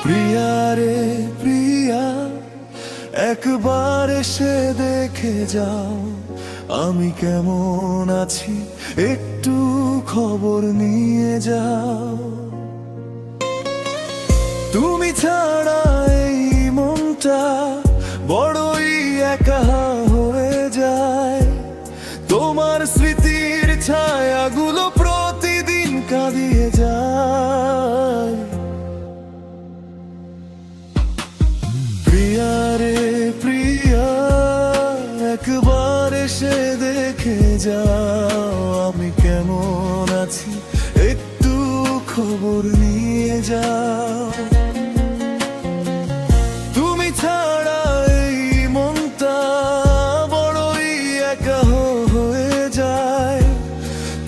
প্রিয়া রে প্রিয়া, একবার এসে দেখে যাও আমি কেমন আছি, একটু খবর নিয়ে যাও। তুমি ছাড়া এই মনটা বড়ই একা হয়ে যায়, তোমার স্মৃতির ছায়াগুলো প্রতিদিন কাঁদিয়ে যায়। প্রিয়া রে প্রিয়া, একবার এসে দেখে যাও আমি কেমন আছি, একটু খবর নিয়ে যাও। তুমি ছাড়া এই মনটা বড়ই একা হয়ে যায়,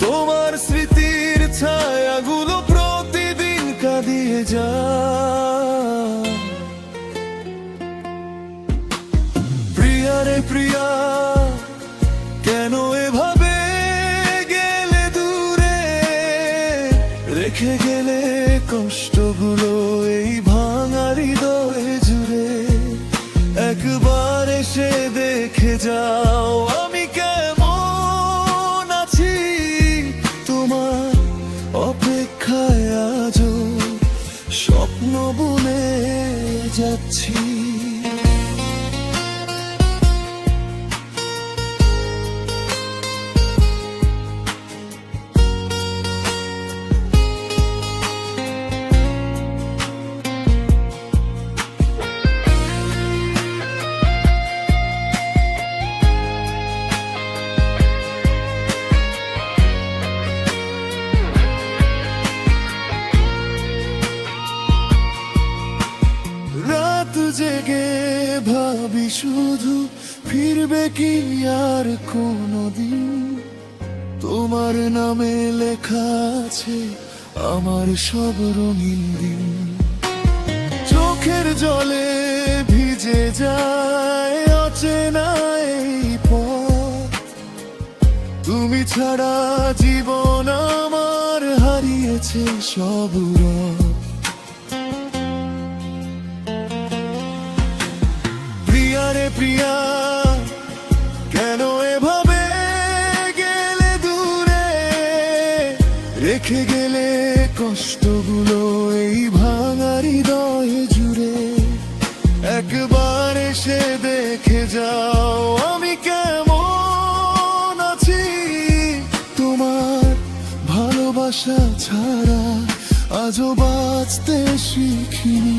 তোমার স্মৃতির ছায়াগুলো প্রতিদিন কাঁদিয়ে যায়। প্রিয়া রে প্রিয়া, কেন এভাবে গেলে দূরে, রেখে গেলে কষ্টগুলো এই ভাঙা হৃদয়ে জুড়ে। একবার এসে দেখে যাও আমি কেমন আছি, তোমার অপেক্ষায় আজও স্বপ্ন বুনে যাচ্ছি। রাত জেগে ভাবি শুধু, ফিরবে কি আর কোনদিন, তোমার নামে লেখা আছে আমার সব রঙিন দিন। চোখের জলে ভিজে যায় অচেনা এই পথ, তুমি ছাড়া জীবন আমার হারিয়েছে সব রঙ। প্রিয়া রে প্রিয়া, কেন এভাবে গেলে দূরে, রেখে গেলে কষ্টগুলো এই ভাঙা হৃদয়ে জুড়ে। একবার এসে দেখে যাও আমি কেমন আছি, তোমার ভালোবাসা ছাড়া আজও বাঁচতে শিখিনি।